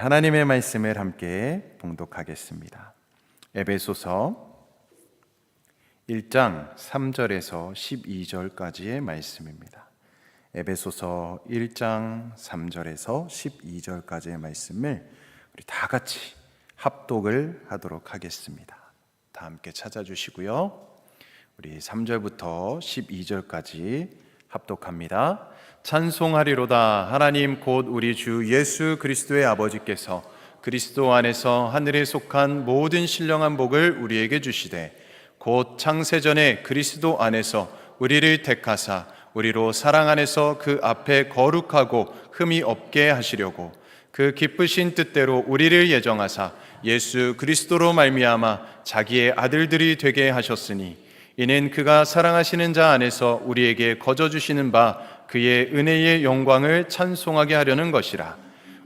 하나님의 말씀을 함께 봉독하겠습니다. 에베소서 1장 3절에서 12절까지의 말씀입니다. 에베소서 1장 3절에서 12절까지의 말씀을 우리 다 같이 합독을 하도록 하겠습니다. 다 함께 찾아주시고요. 우리 3절부터 12절까지 합독합니다. 찬송하리로다. 하나님 곧 우리 주 예수 그리스도의 아버지께서 그리스도 안에서 하늘에 속한 모든 신령한 복을 우리에게 주시되 곧 창세전에 그리스도 안에서 우리를 택하사 우리로 사랑 안에서 그 앞에 거룩하고 흠이 없게 하시려고 그 기쁘신 뜻대로 우리를 예정하사 예수 그리스도로 말미암아 자기의 아들들이 되게 하셨으니 이는 그가 사랑하시는 자 안에서 우리에게 거저 주시는 바 그의 은혜의 영광을 찬송하게 하려는 것이라.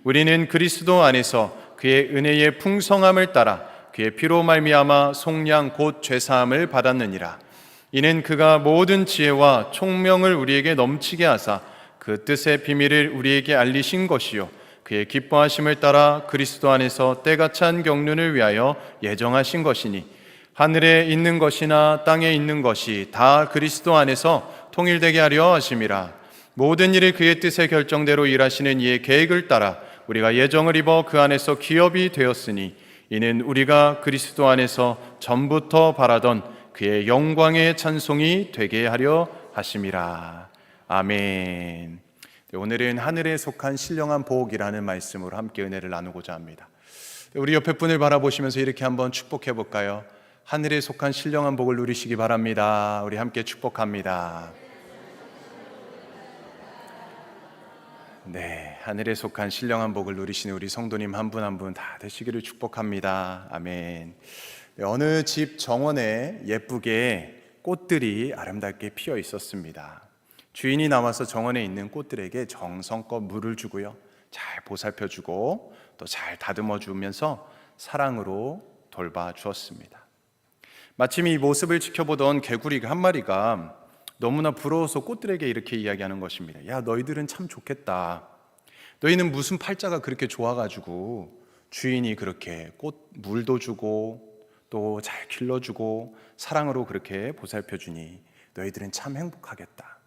우리는 그리스도 안에서 그의 은혜의 풍성함을 따라 그의 피로 말미암아 속량 곧 죄사함을 받았느니라. 이는 그가 모든 지혜와 총명을 우리에게 넘치게 하사 그 뜻의 비밀을 우리에게 알리신 것이요 그의 기뻐하심을 따라 그리스도 안에서 때가 찬 경륜을 위하여 예정하신 것이니 하늘에 있는 것이나 땅에 있는 것이 다 그리스도 안에서 통일되게 하려 하심이라. 모든 일이 그의 뜻의 결정대로 일하시는 이의 계획을 따라 우리가 예정을 입어 그 안에서 기업이 되었으니 이는 우리가 그리스도 안에서 전부터 바라던 그의 영광의 찬송이 되게 하려 하심이라. 아멘. 오늘은 하늘에 속한 신령한 복이라는 말씀으로 함께 은혜를 나누고자 합니다. 우리 옆에 분을 바라보시면서 이렇게 한번 축복해 볼까요? 하늘에 속한 신령한 복을 누리시기 바랍니다. 우리 함께 축복합니다. 네, 하늘에 속한 신령한 복을 누리시는 우리 성도님 한 분 한 분 다 되시기를 축복합니다. 아멘. 네, 어느 집 정원에 예쁘게 꽃들이 아름답게 피어 있었습니다. 주인이 나와서 정원에 있는 꽃들에게 정성껏 물을 주고요, 잘 보살펴주고 또 잘 다듬어 주면서 사랑으로 돌봐 주었습니다. 마침 이 모습을 지켜보던 개구리 한 마리가 너무나 부러워서 꽃들에게 이렇게 이야기하는 것입니다. 야, 너희들은 참 좋겠다. 너희는 무슨 팔자가 그렇게 좋아가지고 주인이 그렇게 꽃 물도 주고 또 잘 길러주고 사랑으로 그렇게 보살펴주니 너희들은 참 행복하겠다.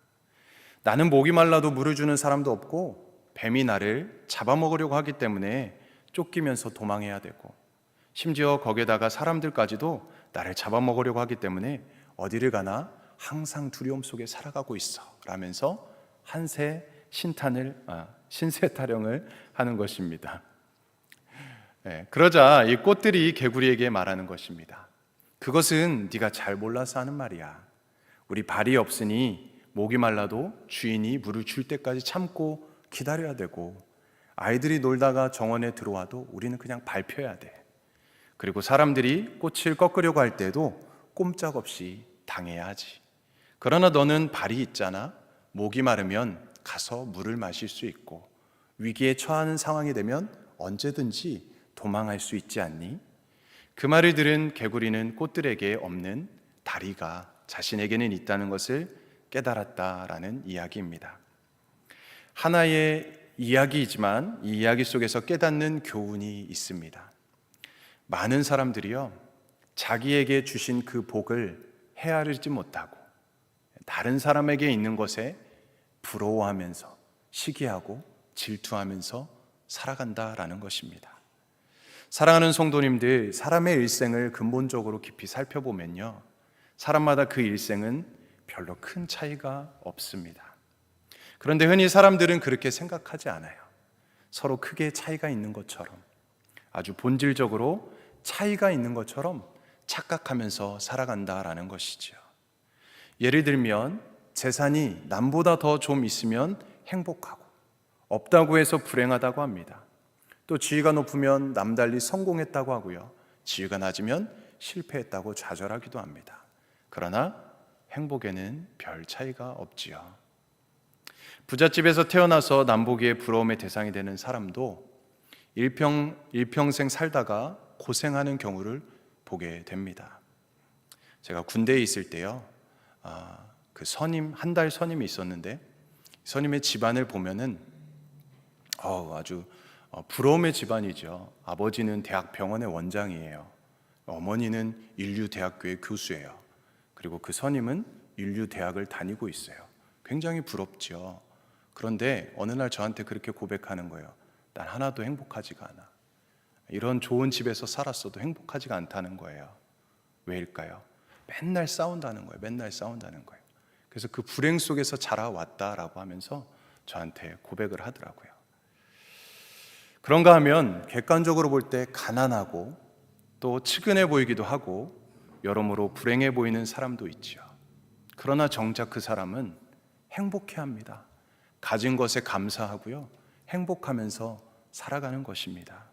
나는 목이 말라도 물을 주는 사람도 없고 뱀이 나를 잡아먹으려고 하기 때문에 쫓기면서 도망해야 되고 심지어 거기에다가 사람들까지도 나를 잡아먹으려고 하기 때문에 어디를 가나 항상 두려움 속에 살아가고 있어 라면서 신세 타령을 하는 것입니다. 그러자 이 꽃들이 개구리에게 말하는 것입니다. 그것은 네가 잘 몰라서 하는 말이야. 우리 발이 없으니 목이 말라도 주인이 물을 줄 때까지 참고 기다려야 되고 아이들이 놀다가 정원에 들어와도 우리는 그냥 밟혀야 돼. 그리고 사람들이 꽃을 꺾으려고 할 때도 꼼짝없이 당해야 하지. 그러나 너는 발이 있잖아. 목이 마르면 가서 물을 마실 수 있고 위기에 처하는 상황이 되면 언제든지 도망할 수 있지 않니? 그 말을 들은 개구리는 꽃들에게 없는 다리가 자신에게는 있다는 것을 깨달았다라는 이야기입니다. 하나의 이야기이지만 이 이야기 속에서 깨닫는 교훈이 있습니다. 많은 사람들이요, 자기에게 주신 그 복을 헤아리지 못하고 다른 사람에게 있는 것에 부러워하면서 시기하고 질투하면서 살아간다라는 것입니다. 사랑하는 성도님들, 사람의 일생을 근본적으로 깊이 살펴보면요, 사람마다 그 일생은 별로 큰 차이가 없습니다. 그런데 흔히 사람들은 그렇게 생각하지 않아요. 서로 크게 차이가 있는 것처럼, 아주 본질적으로 차이가 있는 것처럼 착각하면서 살아간다라는 것이죠. 예를 들면 재산이 남보다 더 좀 있으면 행복하고 없다고 해서 불행하다고 합니다. 또 지위가 높으면 남달리 성공했다고 하고요, 지위가 낮으면 실패했다고 좌절하기도 합니다. 그러나 행복에는 별 차이가 없지요. 부잣집에서 태어나서 남보기에 부러움의 대상이 되는 사람도 일평생 살다가 고생하는 경우를 보게 됩니다. 제가 군대에 있을 때요, 그 선임, 한 달 선임이 있었는데 선임의 집안을 보면은 아주 부러움의 집안이죠. 아버지는 대학병원의 원장이에요. 어머니는 인류대학교의 교수예요. 그리고 그 선임은 인류대학을 다니고 있어요. 굉장히 부럽죠. 그런데 어느 날 저한테 그렇게 고백하는 거예요. 난 하나도 행복하지가 않아. 이런 좋은 집에서 살았어도 행복하지가 않다는 거예요. 왜일까요? 맨날 싸운다는 거예요. 맨날 싸운다는 거예요. 그래서 그 불행 속에서 자라왔다라고 하면서 저한테 고백을 하더라고요. 그런가 하면 객관적으로 볼 때 가난하고 또 측은해 보이기도 하고 여러모로 불행해 보이는 사람도 있죠. 그러나 정작 그 사람은 행복해합니다. 가진 것에 감사하고요, 행복하면서 살아가는 것입니다.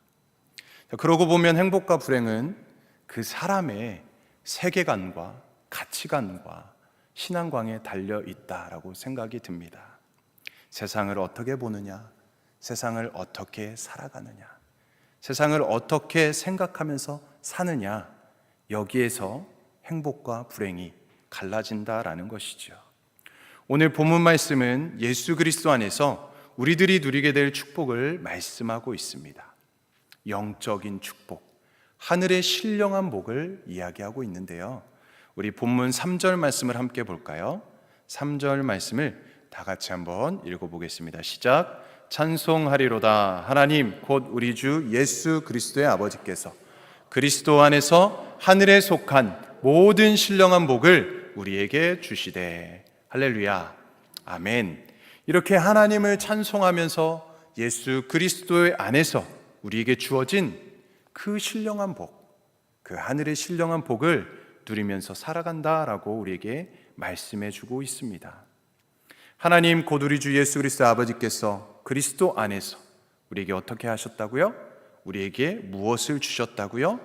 그러고 보면 행복과 불행은 그 사람의 세계관과 가치관과 신앙관에 달려 있다라고 생각이 듭니다. 세상을 어떻게 보느냐, 세상을 어떻게 살아가느냐, 세상을 어떻게 생각하면서 사느냐, 여기에서 행복과 불행이 갈라진다라는 것이죠. 오늘 본문 말씀은 예수 그리스도 안에서 우리들이 누리게 될 축복을 말씀하고 있습니다. 영적인 축복, 하늘의 신령한 복을 이야기하고 있는데요. 우리 본문 3절 말씀을 함께 볼까요? 3절 말씀을 다 같이 한번 읽어보겠습니다. 시작. 찬송하리로다. 하나님 곧 우리 주 예수 그리스도의 아버지께서 그리스도 안에서 하늘에 속한 모든 신령한 복을 우리에게 주시되. 할렐루야. 아멘. 이렇게 하나님을 찬송하면서 예수 그리스도의 안에서 우리에게 주어진 그 신령한 복, 그 하늘의 신령한 복을 누리면서 살아간다라고 우리에게 말씀해 주고 있습니다. 하나님 곧 우리 주 예수 그리스도 아버지께서 그리스도 안에서 우리에게 어떻게 하셨다고요? 우리에게 무엇을 주셨다고요?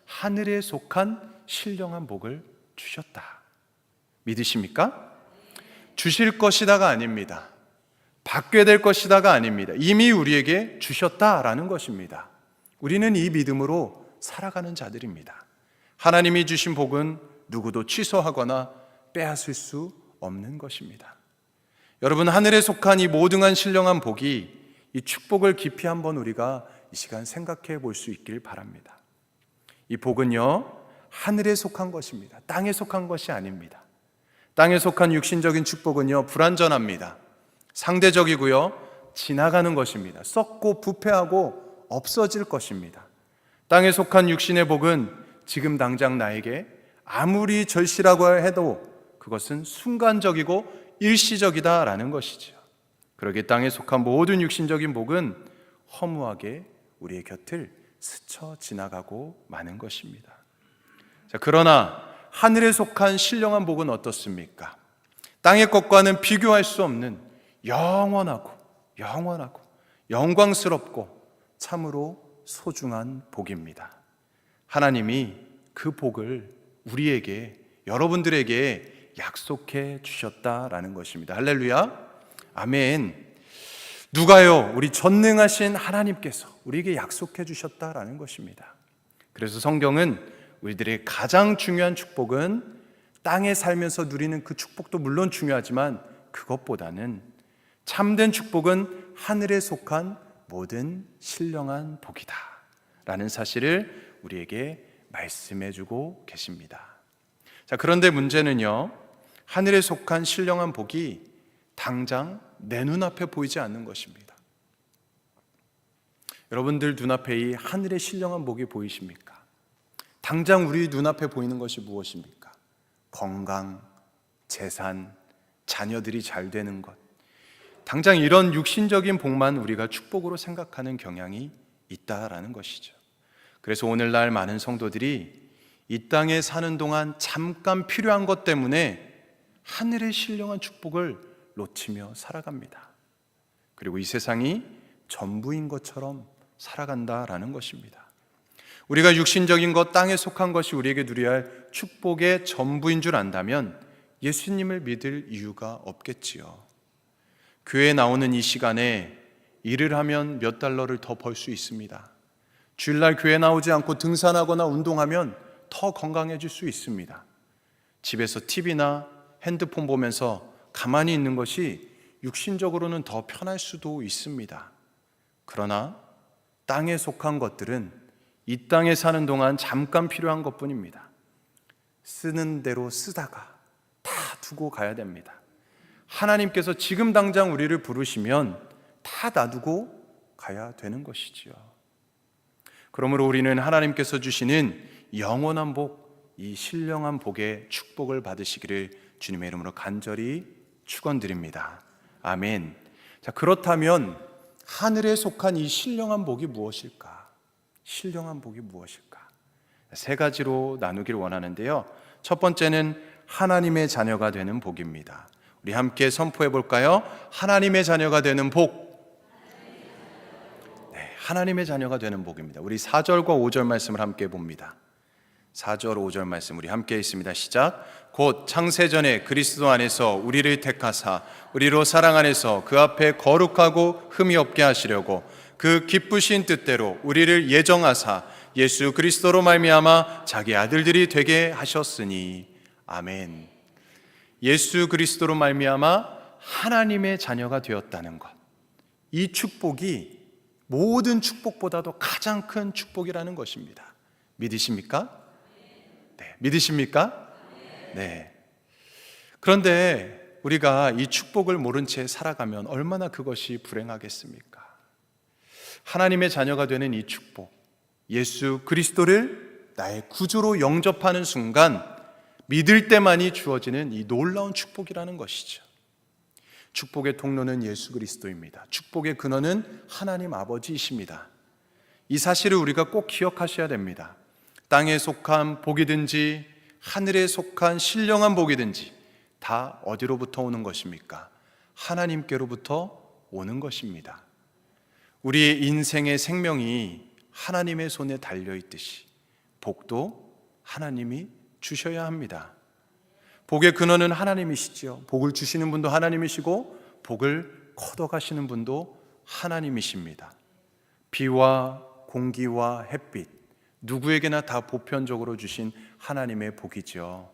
하늘에 속한 신령한 복을 주셨다. 믿으십니까? 주실 것이다가 아닙니다. 받게 될 것이다가 아닙니다. 이미 우리에게 주셨다라는 것입니다. 우리는 이 믿음으로 살아가는 자들입니다. 하나님이 주신 복은 누구도 취소하거나 빼앗을 수 없는 것입니다. 여러분, 하늘에 속한 이 모등한 신령한 복이, 이 축복을 깊이 한번 우리가 이 시간 생각해 볼 수 있길 바랍니다. 이 복은요, 하늘에 속한 것입니다. 땅에 속한 것이 아닙니다. 땅에 속한 육신적인 축복은요, 불완전합니다. 상대적이고요, 지나가는 것입니다. 썩고 부패하고 없어질 것입니다. 땅에 속한 육신의 복은 지금 당장 나에게 아무리 절실하고 해도 그것은 순간적이고 일시적이다라는 것이죠. 그러기에 땅에 속한 모든 육신적인 복은 허무하게 우리의 곁을 스쳐 지나가고 마는 것입니다. 자, 그러나 하늘에 속한 신령한 복은 어떻습니까? 땅의 것과는 비교할 수 없는 영원하고 영광스럽고 참으로 소중한 복입니다. 하나님이 그 복을 우리에게, 여러분들에게 약속해 주셨다라는 것입니다. 할렐루야. 아멘. 누가요? 우리 전능하신 하나님께서 우리에게 약속해 주셨다라는 것입니다. 그래서 성경은 우리들의 가장 중요한 축복은 땅에 살면서 누리는 그 축복도 물론 중요하지만 그것보다는 참된 축복은 하늘에 속한 모든 신령한 복이다 라는 사실을 우리에게 말씀해 주고 계십니다. 자, 그런데 문제는요, 하늘에 속한 신령한 복이 당장 내 눈앞에 보이지 않는 것입니다. 여러분들 눈앞에 이 하늘의 신령한 복이 보이십니까? 당장 우리 눈앞에 보이는 것이 무엇입니까? 건강, 재산, 자녀들이 잘 되는 것. 당장 이런 육신적인 복만 우리가 축복으로 생각하는 경향이 있다라는 것이죠. 그래서 오늘날 많은 성도들이 이 땅에 사는 동안 잠깐 필요한 것 때문에 하늘의 신령한 축복을 놓치며 살아갑니다. 그리고 이 세상이 전부인 것처럼 살아간다라는 것입니다. 우리가 육신적인 것, 땅에 속한 것이 우리에게 누려야 할 축복의 전부인 줄 안다면 예수님을 믿을 이유가 없겠지요. 교회에 나오는 이 시간에 일을 하면 몇 달러를 더 벌 수 있습니다. 주일날 교회 나오지 않고 등산하거나 운동하면 더 건강해질 수 있습니다. 집에서 TV나 핸드폰 보면서 가만히 있는 것이 육신적으로는 더 편할 수도 있습니다. 그러나 땅에 속한 것들은 이 땅에 사는 동안 잠깐 필요한 것뿐입니다. 쓰는 대로 쓰다가 다 두고 가야 됩니다. 하나님께서 지금 당장 우리를 부르시면 다 놔두고 가야 되는 것이지요. 그러므로 우리는 하나님께서 주시는 영원한 복, 이 신령한 복의 축복을 받으시기를 주님의 이름으로 간절히 축원드립니다. 아멘. 자, 그렇다면 하늘에 속한 이 신령한 복이 무엇일까? 신령한 복이 무엇일까? 세 가지로 나누길 원하는데요. 첫 번째는 하나님의 자녀가 되는 복입니다. 우리 함께 선포해 볼까요? 하나님의 자녀가 되는 복. 네, 하나님의 자녀가 되는 복입니다. 우리 4절과 5절 말씀을 함께 봅니다. 4절 5절 말씀 우리 함께 있습니다. 시작. 곧 창세전에 그리스도 안에서 우리를 택하사 우리로 사랑 안에서 그 앞에 거룩하고 흠이 없게 하시려고 그 기쁘신 뜻대로 우리를 예정하사 예수 그리스도로 말미암아 자기 아들들이 되게 하셨으니. 아멘. 예수 그리스도로 말미암아 하나님의 자녀가 되었다는 것, 이 축복이 모든 축복보다도 가장 큰 축복이라는 것입니다. 믿으십니까? 네, 믿으십니까? 네. 그런데 우리가 이 축복을 모른 채 살아가면 얼마나 그것이 불행하겠습니까? 하나님의 자녀가 되는 이 축복, 예수 그리스도를 나의 구주로 영접하는 순간 믿을 때만이 주어지는 이 놀라운 축복이라는 것이죠. 축복의 통로는 예수 그리스도입니다. 축복의 근원은 하나님 아버지이십니다. 이 사실을 우리가 꼭 기억하셔야 됩니다. 땅에 속한 복이든지 하늘에 속한 신령한 복이든지 다 어디로부터 오는 것입니까? 하나님께로부터 오는 것입니다. 우리의 인생의 생명이 하나님의 손에 달려있듯이 복도 하나님이 주셔야 합니다. 복의 근원은 하나님이시죠. 복을 주시는 분도 하나님이시고 복을 걷어가시는 분도 하나님이십니다. 비와 공기와 햇빛, 누구에게나 다 보편적으로 주신 하나님의 복이죠.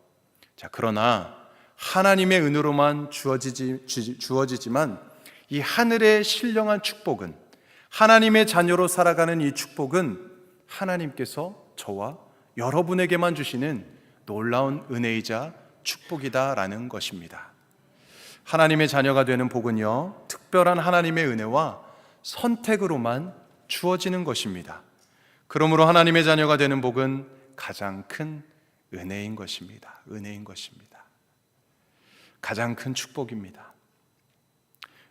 자, 그러나 하나님의 은혜로만 주어지지만 이 하늘의 신령한 축복은, 하나님의 자녀로 살아가는 이 축복은 하나님께서 저와 여러분에게만 주시는 놀라운 은혜이자 축복이다라는 것입니다. 하나님의 자녀가 되는 복은요, 특별한 하나님의 은혜와 선택으로만 주어지는 것입니다. 그러므로 하나님의 자녀가 되는 복은 가장 큰 은혜인 것입니다. 은혜인 것입니다. 가장 큰 축복입니다.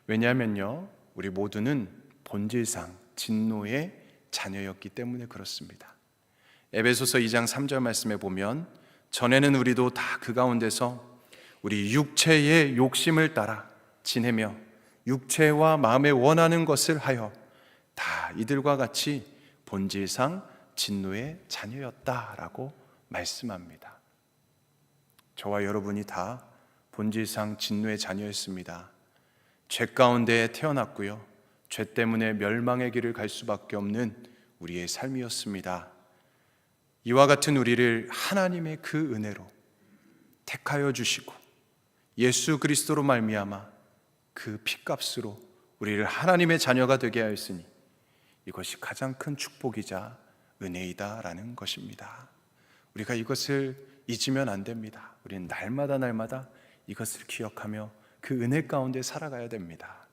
왜냐하면요, 우리 모두는 본질상 진노의 자녀였기 때문에 그렇습니다. 에베소서 2장 3절 말씀에 보면 전에는 우리도 다 그 가운데서 우리 육체의 욕심을 따라 지내며 육체와 마음에 원하는 것을 하여 다 이들과 같이 본질상 진노의 자녀였다라고 말씀합니다. 저와 여러분이 다 본질상 진노의 자녀였습니다. 죄 가운데 태어났고요, 죄 때문에 멸망의 길을 갈 수밖에 없는 우리의 삶이었습니다. 이와 같은 우리를 하나님의 그 은혜로 택하여 주시고 예수 그리스도로 말미암아 그 핏값으로 우리를 하나님의 자녀가 되게 하였으니 이것이 가장 큰 축복이자 은혜이다라는 것입니다. 우리가 이것을 잊으면 안 됩니다. 우리는 날마다 이것을 기억하며 그 은혜 가운데 살아가야 됩니다.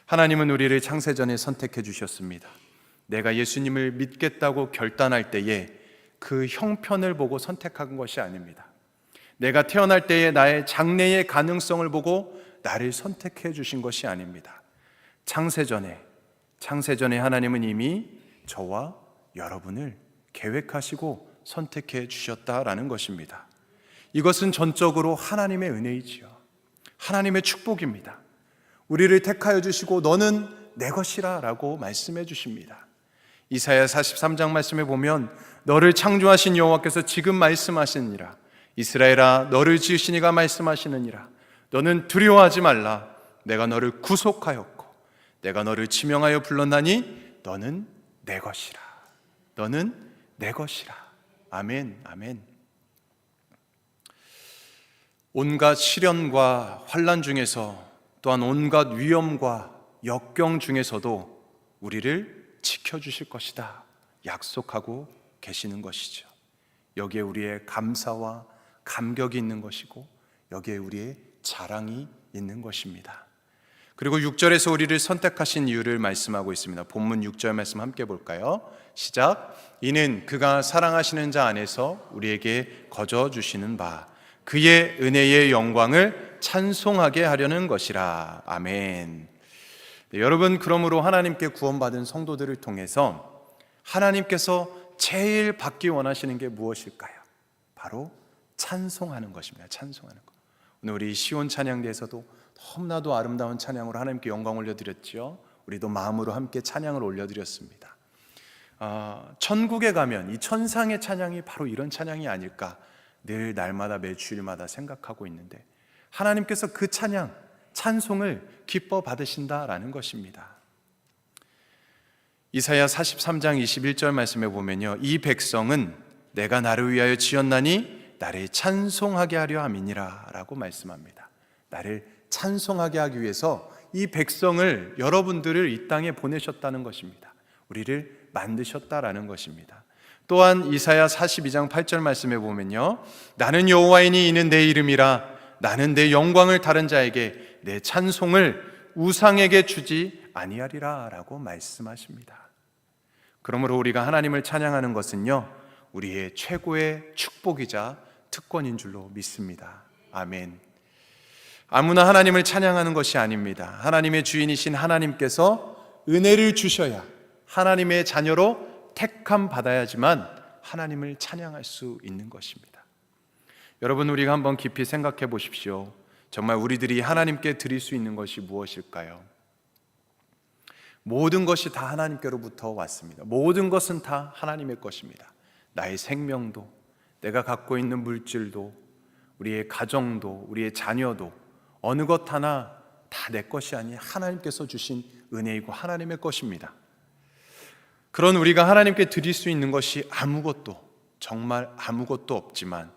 하나님은 우리를 창세전에 선택해 주셨습니다. 내가 예수님을 믿겠다고 결단할 때에 그 형편을 보고 선택한 것이 아닙니다. 내가 태어날 때의 나의 장래의 가능성을 보고 나를 선택해 주신 것이 아닙니다. 창세전에 하나님은 이미 저와 여러분을 계획하시고 선택해 주셨다라는 것입니다. 이것은 전적으로 하나님의 은혜이지요. 하나님의 축복입니다. 우리를 택하여 주시고 너는 내 것이라 라고 말씀해 주십니다. 이사야 43장 말씀에 보면 너를 창조하신 여호와께서 지금 말씀하시느니라, 이스라엘아 너를 지으신 이가 말씀하시느니라, 너는 두려워하지 말라, 내가 너를 구속하였고 내가 너를 지명하여 불렀나니 너는 내 것이라, 너는 내 것이라. 아멘, 아멘. 온갖 시련과 환난 중에서, 또한 온갖 위험과 역경 중에서도 우리를 지켜주실 것이다 약속하고 계시는 것이죠. 여기에 우리의 감사와 감격이 있는 것이고 여기에 우리의 자랑이 있는 것입니다. 그리고 6절에서 우리를 선택하신 이유를 말씀하고 있습니다. 본문 6절 말씀 함께 볼까요? 시작. 이는 그가 사랑하시는 자 안에서 우리에게 거저 주시는 바 그의 은혜의 영광을 찬송하게 하려는 것이라. 아멘. 네, 여러분, 그러므로 하나님께 구원받은 성도들을 통해서 하나님께서 제일 받기 원하시는 게 무엇일까요? 바로 찬송하는 것입니다. 찬송하는 것. 오늘 우리 시온 찬양대에서도 너무나도 아름다운 찬양으로 하나님께 영광 올려드렸죠. 우리도 마음으로 함께 찬양을 올려드렸습니다. 천국에 가면 이 천상의 찬양이 바로 이런 찬양이 아닐까 늘 날마다 매주일마다 생각하고 있는데 하나님께서 그 찬양, 찬송을 기뻐 받으신다라는 것입니다. 이사야 43장 21절 말씀에 보면요, 이 백성은 내가 나를 위하여 지었나니 나를 찬송하게 하려 함이니라 라고 말씀합니다. 나를 찬송하게 하기 위해서 이 백성을, 여러분들을 이 땅에 보내셨다는 것입니다. 우리를 만드셨다라는 것입니다. 또한 이사야 42장 8절 말씀에 보면요, 나는 여호와이니 이는 내 이름이라 나는 내 영광을 다른 자에게 내 찬송을 우상에게 주지 아니하리라 라고 말씀하십니다. 그러므로 우리가 하나님을 찬양하는 것은요, 우리의 최고의 축복이자 특권인 줄로 믿습니다. 아멘. 아무나 하나님을 찬양하는 것이 아닙니다. 하나님의 주인이신 하나님께서 은혜를 주셔야 하나님의 자녀로 택함 받아야지만 하나님을 찬양할 수 있는 것입니다. 여러분, 우리가 한번 깊이 생각해 보십시오. 정말 우리들이 하나님께 드릴 수 있는 것이 무엇일까요? 모든 것이 다 하나님께로부터 왔습니다. 모든 것은 다 하나님의 것입니다. 나의 생명도, 내가 갖고 있는 물질도, 우리의 가정도, 우리의 자녀도 어느 것 하나 다 내 것이 아닌 하나님께서 주신 은혜이고 하나님의 것입니다. 그런 우리가 하나님께 드릴 수 있는 것이 아무것도, 정말 아무것도 없지만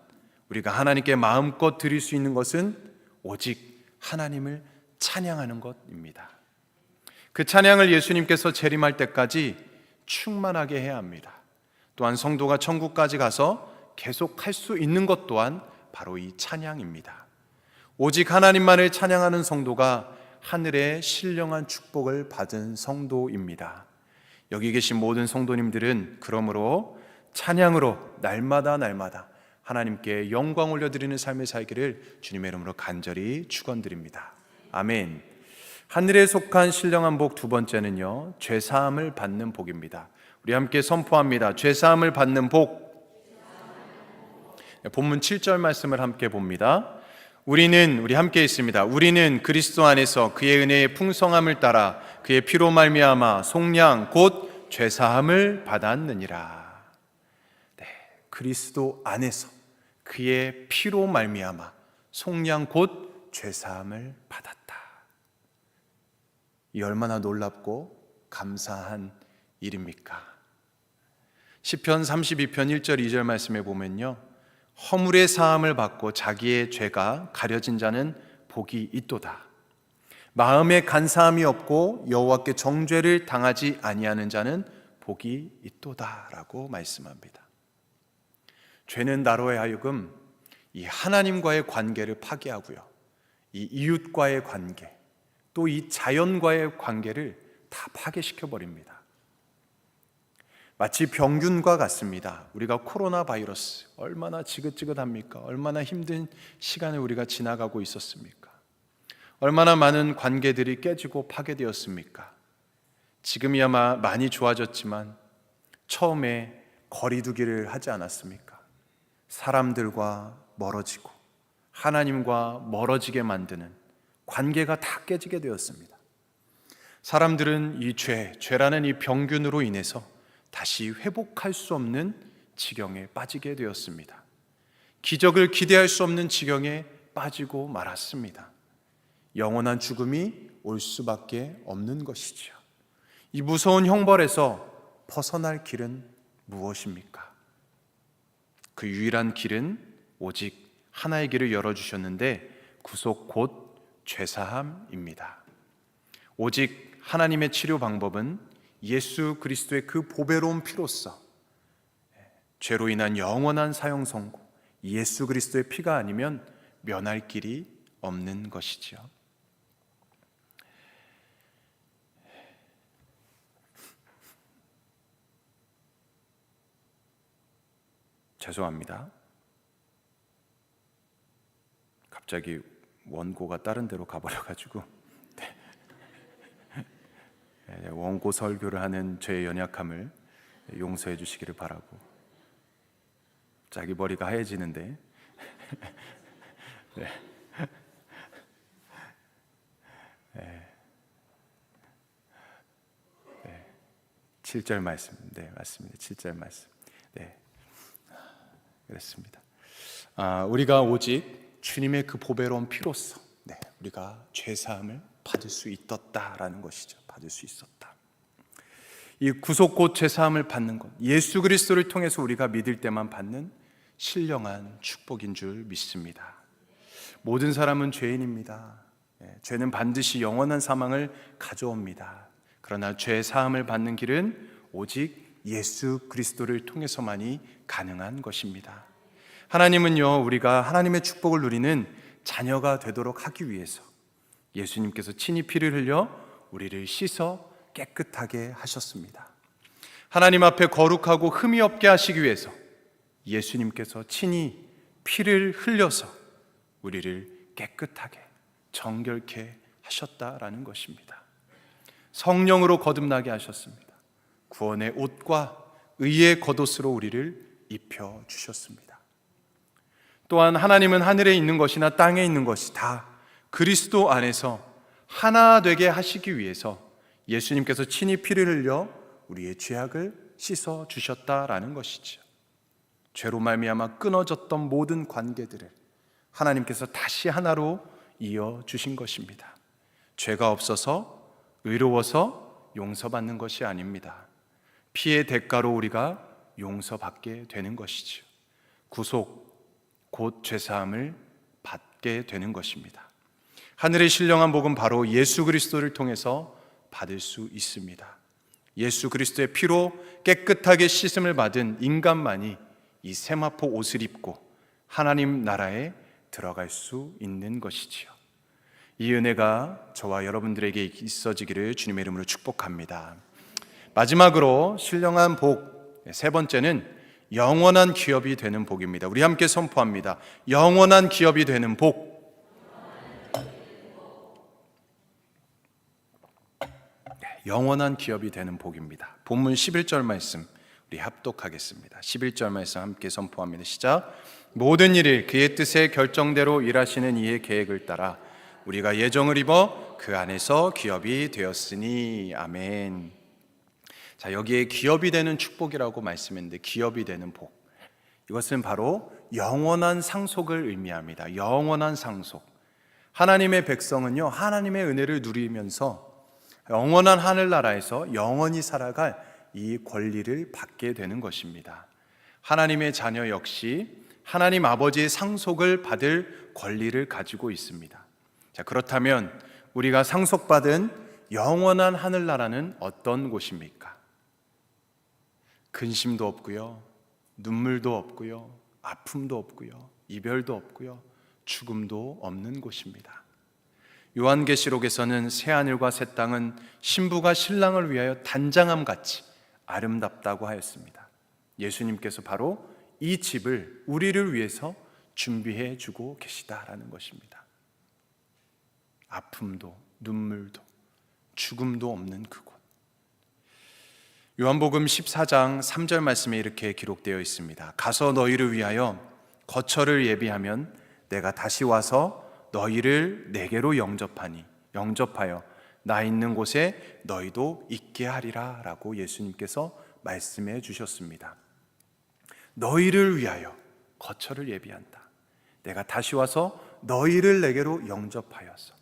우리가 하나님께 마음껏 드릴 수 있는 것은 오직 하나님을 찬양하는 것입니다. 그 찬양을 예수님께서 재림할 때까지 충만하게 해야 합니다. 또한 성도가 천국까지 가서 계속 할 수 있는 것 또한 바로 이 찬양입니다. 오직 하나님만을 찬양하는 성도가 하늘의 신령한 축복을 받은 성도입니다. 여기 계신 모든 성도님들은 그러므로 찬양으로 날마다 하나님께 영광 올려드리는 삶을 살기를 주님의 이름으로 간절히 축원드립니다. 아멘. 하늘에 속한 신령한 복 두 번째는요, 죄사함을 받는 복입니다. 우리 함께 선포합니다. 죄사함을 받는 복. 본문 7절 말씀을 함께 봅니다. 우리 함께 있습니다. 우리는 그리스도 안에서 그의 은혜의 풍성함을 따라 그의 피로 말미암아 속량 곧 죄사함을 받았느니라. 네, 그리스도 안에서 그의 피로 말미암아 속량 곧 죄사함을 받았다. 이 얼마나 놀랍고 감사한 일입니까? 시편 32편 1절 2절 말씀에 보면요, 허물의 사함을 받고 자기의 죄가 가려진 자는 복이 있도다. 마음에 간사함이 없고 여호와께 정죄를 당하지 아니하는 자는 복이 있도다라고 말씀합니다. 죄는 나로 하여금 이 하나님과의 관계를 파괴하고요, 이 이웃과의 관계, 또 이 자연과의 관계를 다 파괴시켜 버립니다. 마치 병균과 같습니다. 우리가 코로나 바이러스 얼마나 지긋지긋합니까? 얼마나 힘든 시간을 우리가 지나가고 있었습니까? 얼마나 많은 관계들이 깨지고 파괴되었습니까? 지금이야 많이 좋아졌지만 처음에 거리두기를 하지 않았습니까? 사람들과 멀어지고 하나님과 멀어지게 만드는 관계가 다 깨지게 되었습니다. 사람들은 이 죄라는 이 병균으로 인해서 다시 회복할 수 없는 지경에 빠지게 되었습니다. 기적을 기대할 수 없는 지경에 빠지고 말았습니다. 영원한 죽음이 올 수밖에 없는 것이죠. 이 무서운 형벌에서 벗어날 길은 무엇입니까? 그 유일한 길은 오직 하나의 길을 열어주셨는데 구속 곧 죄사함입니다. 오직 하나님의 치료 방법은 예수 그리스도의 그 보배로운 피로써 죄로 인한 영원한 사형 선고, 예수 그리스도의 피가 아니면 면할 길이 없는 것이지요. 죄송합니다. 갑자기 원고가 다른 데로 가버려가지고 원고 설교를 하는 저의 연약함을 용서해 주시기를 바라고, 자기 머리가 하얘지는데 네. 네. 네. 7절 말씀, 네 맞습니다. 7절 말씀, 네 그렇습니다. 우리가 오직 주님의 그 보배로운 피로써 우리가 죄 사함을 받을 수 있었다라는 것이죠. 받을 수 있었다. 이 구속 곧 죄 사함을 받는 것, 예수 그리스도를 통해서 우리가 믿을 때만 받는 신령한 축복인 줄 믿습니다. 모든 사람은 죄인입니다. 죄는 반드시 영원한 사망을 가져옵니다. 그러나 죄 사함을 받는 길은 오직 예수 그리스도를 통해서만이 가능한 것입니다. 하나님은요, 우리가 하나님의 축복을 누리는 자녀가 되도록 하기 위해서 예수님께서 친히 피를 흘려 우리를 씻어 깨끗하게 하셨습니다. 하나님 앞에 거룩하고 흠이 없게 하시기 위해서 예수님께서 친히 피를 흘려서 우리를 깨끗하게 정결케 하셨다라는 것입니다. 성령으로 거듭나게 하셨습니다. 구원의 옷과 의의 겉옷으로 우리를 입혀주셨습니다. 또한 하나님은 하늘에 있는 것이나 땅에 있는 것이 다 그리스도 안에서 하나 되게 하시기 위해서 예수님께서 친히 피를 흘려 우리의 죄악을 씻어 주셨다라는 것이죠. 죄로 말미암아 끊어졌던 모든 관계들을 하나님께서 다시 하나로 이어 주신 것입니다. 죄가 없어서 의로워서 용서받는 것이 아닙니다. 피의 대가로 우리가 용서받게 되는 것이죠. 구속 곧 죄사함을 받게 되는 것입니다. 하늘의 신령한 복은 바로 예수 그리스도를 통해서 받을 수 있습니다. 예수 그리스도의 피로 깨끗하게 씻음을 받은 인간만이 이 세마포 옷을 입고 하나님 나라에 들어갈 수 있는 것이지요. 이 은혜가 저와 여러분들에게 있어지기를 주님의 이름으로 축복합니다. 마지막으로 신령한 복, 세 번째는 영원한 기업이 되는 복입니다. 우리 함께 선포합니다. 영원한 기업이 되는 복. 영원한 기업이 되는 복입니다. 본문 11절 말씀 우리 합독하겠습니다. 11절 말씀 함께 선포합니다. 시작. 모든 일을 그의 뜻의 결정대로 일하시는 이의 계획을 따라 우리가 예정을 입어 그 안에서 기업이 되었으니. 아멘. 자, 여기에 기업이 되는 축복이라고 말씀했는데 기업이 되는 복, 이것은 바로 영원한 상속을 의미합니다. 영원한 상속. 하나님의 백성은요, 하나님의 은혜를 누리면서 영원한 하늘나라에서 영원히 살아갈 이 권리를 받게 되는 것입니다. 하나님의 자녀 역시 하나님 아버지의 상속을 받을 권리를 가지고 있습니다. 자, 그렇다면 우리가 상속받은 영원한 하늘나라는 어떤 곳입니까? 근심도 없고요, 눈물도 없고요, 아픔도 없고요, 이별도 없고요, 죽음도 없는 곳입니다. 요한계시록에서는 새하늘과 새 땅은 신부가 신랑을 위하여 단장함같이 아름답다고 하였습니다. 예수님께서 바로 이 집을 우리를 위해서 준비해 주고 계시다라는 것입니다. 아픔도 눈물도 죽음도 없는 그곳. 요한복음 14장 3절 말씀에 이렇게 기록되어 있습니다. 가서 너희를 위하여 거처를 예비하면 내가 다시 와서 너희를 내게로 영접하여 나 있는 곳에 너희도 있게 하리라 라고 예수님께서 말씀해 주셨습니다. 너희를 위하여 거처를 예비한다. 내가 다시 와서 너희를 내게로 영접하여서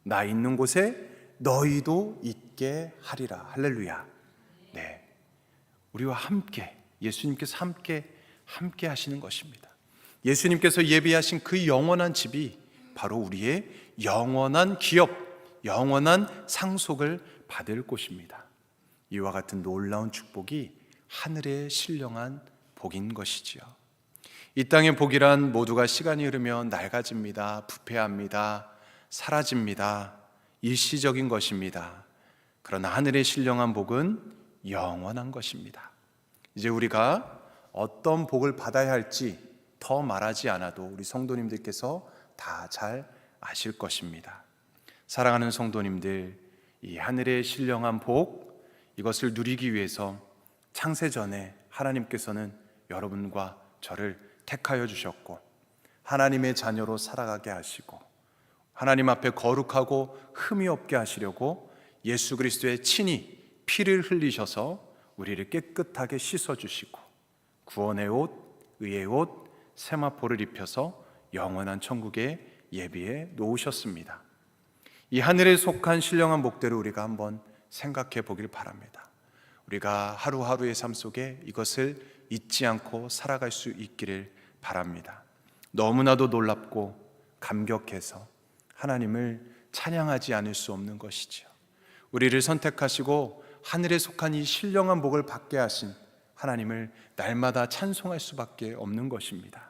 나 있는 곳에 너희도 있게 하리라. 할렐루야. 네, 우리와 함께 예수님께서 함께 하시는 것입니다. 예수님께서 예비하신 그 영원한 집이 바로 우리의 영원한 기업, 영원한 상속을 받을 곳입니다. 이와 같은 놀라운 축복이 하늘의 신령한 복인 것이지요. 이 땅의 복이란 모두가 시간이 흐르면 낡아집니다. 부패합니다. 사라집니다. 일시적인 것입니다. 그러나 하늘의 신령한 복은 영원한 것입니다. 이제 우리가 어떤 복을 받아야 할지 더 말하지 않아도 우리 성도님들께서 다 잘 아실 것입니다. 사랑하는 성도님들, 이 하늘의 신령한 복, 이것을 누리기 위해서 창세전에 하나님께서는 여러분과 저를 택하여 주셨고 하나님의 자녀로 살아가게 하시고 하나님 앞에 거룩하고 흠이 없게 하시려고 예수 그리스도의 친히 피를 흘리셔서 우리를 깨끗하게 씻어주시고 구원의 옷, 의의 옷, 세마포를 입혀서 영원한 천국에 예비해 놓으셨습니다. 이 하늘에 속한 신령한 복대로 우리가 한번 생각해 보길 바랍니다. 우리가 하루하루의 삶 속에 이것을 잊지 않고 살아갈 수 있기를 바랍니다. 너무나도 놀랍고 감격해서 하나님을 찬양하지 않을 수 없는 것이죠. 우리를 선택하시고 하늘에 속한 이 신령한 복을 받게 하신 하나님을 날마다 찬송할 수밖에 없는 것입니다.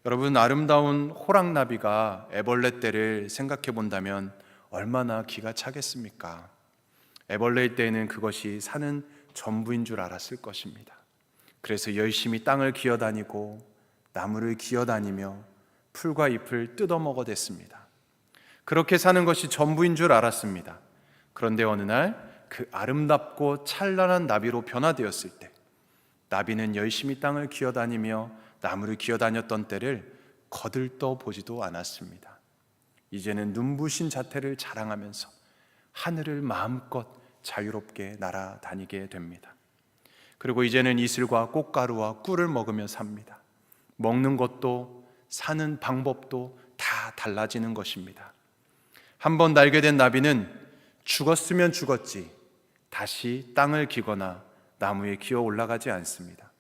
여러분, 아름다운 호랑나비가 애벌레 떼를 생각해 본다면 얼마나 기가 차겠습니까? 애벌레일 때에는 그것이 사는 전부인 줄 알았을 것입니다. 그래서 열심히 땅을 기어다니고 나무를 기어다니며 풀과 잎을 뜯어먹어댔습니다. 그렇게 사는 것이 전부인 줄 알았습니다. 그런데 어느 날 그 아름답고 찬란한 나비로 변화되었을 때 나비는 열심히 땅을 기어다니며 나무를 기어다녔던 때를 거들떠 보지도 않았습니다. 이제는 눈부신 자태를 자랑하면서 하늘을 마음껏 자유롭게 날아다니게 됩니다. 그리고 이제는 이슬과 꽃가루와 꿀을 먹으며 삽니다. 먹는 것도 사는 방법도 다 달라지는 것입니다. 한번 날게 된 나비는 죽었으면 죽었지 다시 땅을 기거나 나무에 기어 올라가지 않습니다.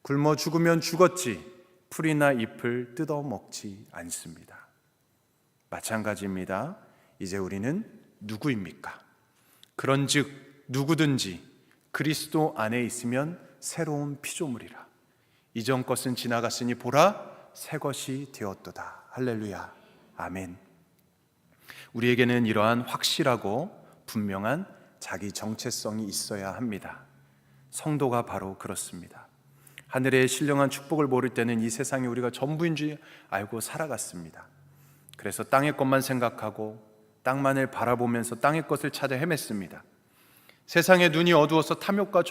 굶어 죽으면 죽었지 풀이나 잎을 뜯어 먹지 않습니다. 마찬가지입니다. 이제 우리는 누구입니까? 그런즉 누구든지 그리스도 안에 있으면 새로운 피조물이라. 이전 것은 지나갔으니 보라 새 것이 되었도다. 할렐루야. 아멘. 우리에게는 이러한 확실하고 분명한 자기 정체성이 있어야 합니다. 성도가 바로 그렇습니다. 하늘의 신령한 축복을 모를 때는 이 세상이 우리가 전부인 줄 알고 살아갔습니다. 그래서 땅의 것만 생각하고 땅만을 바라보면서 땅의 것을 찾아 헤맸습니다. 세상의 눈이 어두워서 탐욕과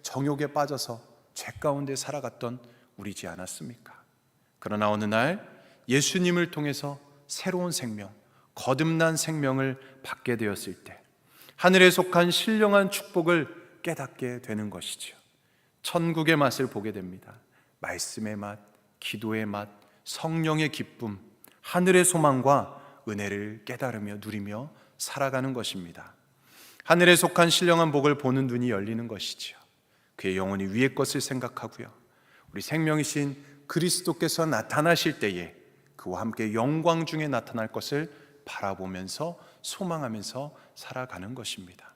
정욕에 빠져서 죄 가운데 살아갔던 우리지 않았습니까? 그러나 어느 날 예수님을 통해서 새로운 생명, 거듭난 생명을 받게 되었을 때 하늘에 속한 신령한 축복을 깨닫게 되는 것이죠. 천국의 맛을 보게 됩니다. 말씀의 맛, 기도의 맛, 성령의 기쁨, 하늘의 소망과 은혜를 깨달으며 누리며 살아가는 것입니다. 하늘에 속한 신령한 복을 보는 눈이 열리는 것이죠. 그의 영혼이 위의 것을 생각하고요, 우리 생명이신 그리스도께서 나타나실 때에 그와 함께 영광 중에 나타날 것을 바라보면서 소망하면서 살아가는 것입니다.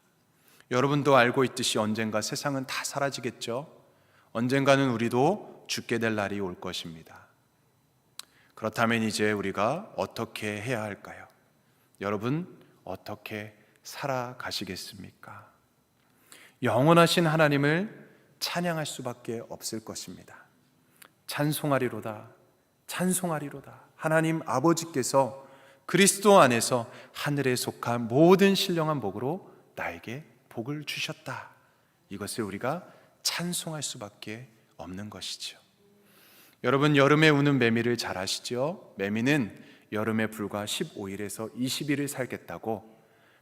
여러분도 알고 있듯이 언젠가 세상은 다 사라지겠죠. 언젠가는 우리도 죽게 될 날이 올 것입니다. 그렇다면 이제 우리가 어떻게 해야 할까요? 여러분, 어떻게 살아가시겠습니까? 영원하신 하나님을 찬양할 수밖에 없을 것입니다. 찬송하리로다, 찬송하리로다. 하나님 아버지께서 그리스도 안에서 하늘에 속한 모든 신령한 복으로 나에게 복을 주셨다. 이것을 우리가 찬송할 수밖에 없는 것이죠. 여러분, 여름에 우는 매미를 잘 아시죠? 매미는 여름에 불과 15일에서 20일을 살겠다고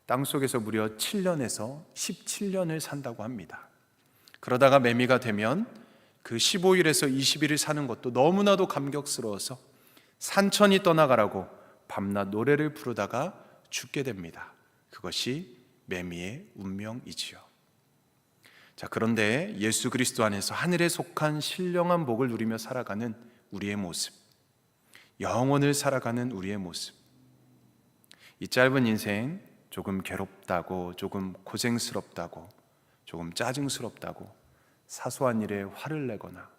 땅속에서 무려 7년에서 17년을 산다고 합니다. 그러다가 매미가 되면 그 15일에서 20일을 사는 것도 너무나도 감격스러워서 산천이 떠나가라고 밤낮 노래를 부르다가 죽게 됩니다. 그것이 매미의 운명이지요. 자, 그런데 예수 그리스도 안에서 하늘에 속한 신령한 복을 누리며 살아가는 우리의 모습, 영혼을 살아가는 우리의 모습, 이 짧은 인생 조금 괴롭다고, 조금 고생스럽다고, 조금 짜증스럽다고 사소한 일에 화를 내거나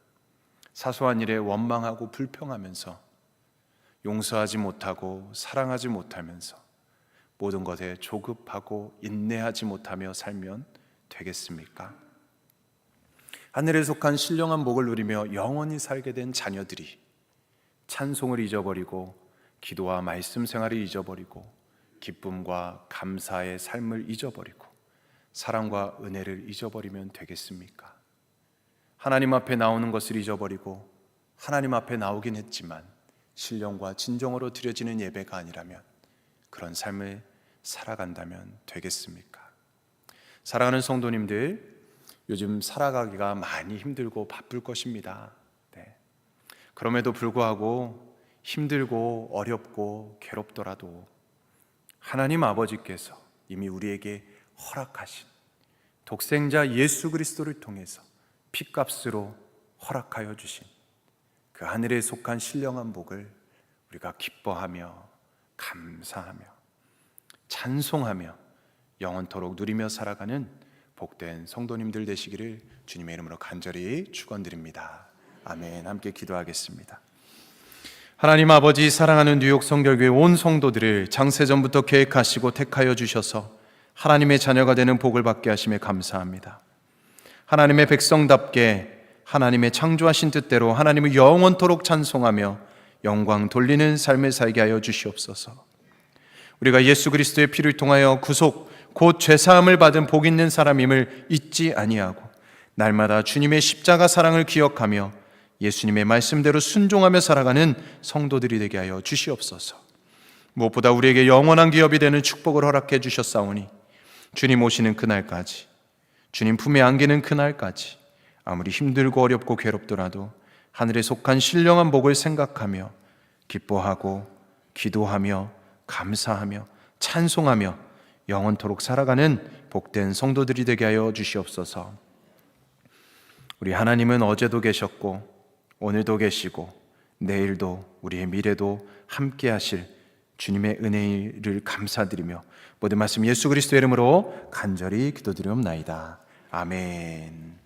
사소한 일에 원망하고 불평하면서 용서하지 못하고 사랑하지 못하면서 모든 것에 조급하고 인내하지 못하며 살면 되겠습니까? 하늘에 속한 신령한 복을 누리며 영원히 살게 된 자녀들이 찬송을 잊어버리고 기도와 말씀 생활을 잊어버리고 기쁨과 감사의 삶을 잊어버리고 사랑과 은혜를 잊어버리면 되겠습니까? 하나님 앞에 나오는 것을 잊어버리고 하나님 앞에 나오긴 했지만 신령과 진정으로 드려지는 예배가 아니라면 그런 삶을 살아간다면 되겠습니까? 사랑하는 성도님들, 요즘 살아가기가 많이 힘들고 바쁠 것입니다. 네. 그럼에도 불구하고 힘들고 어렵고 괴롭더라도 하나님 아버지께서 이미 우리에게 허락하신 독생자 예수 그리스도를 통해서 핏값으로 허락하여 주신 그 하늘에 속한 신령한 복을 우리가 기뻐하며 감사하며 찬송하며 영원토록 누리며 살아가는 복된 성도님들 되시기를 주님의 이름으로 간절히 축원드립니다. 아멘. 함께 기도하겠습니다. 하나님 아버지, 사랑하는 뉴욕 성결교회 온 성도들을 장세전부터 계획하시고 택하여 주셔서 하나님의 자녀가 되는 복을 받게 하심에 감사합니다. 하나님의 백성답게 하나님의 창조하신 뜻대로 하나님을 영원토록 찬송하며 영광 돌리는 삶을 살게 하여 주시옵소서. 우리가 예수 그리스도의 피를 통하여 구속 곧 죄사함을 받은 복 있는 사람임을 잊지 아니하고 날마다 주님의 십자가 사랑을 기억하며 예수님의 말씀대로 순종하며 살아가는 성도들이 되게 하여 주시옵소서. 무엇보다 우리에게 영원한 기업이 되는 축복을 허락해 주셨사오니 주님 오시는 그날까지, 주님 품에 안기는 그날까지 아무리 힘들고 어렵고 괴롭더라도 하늘에 속한 신령한 복을 생각하며 기뻐하고 기도하며 감사하며 찬송하며 영원토록 살아가는 복된 성도들이 되게 하여 주시옵소서. 우리 하나님은 어제도 계셨고 오늘도 계시고 내일도 우리의 미래도 함께 하실 주님의 은혜를 감사드리며 모든 말씀 예수 그리스도의 이름으로 간절히 기도드리옵나이다. 아멘.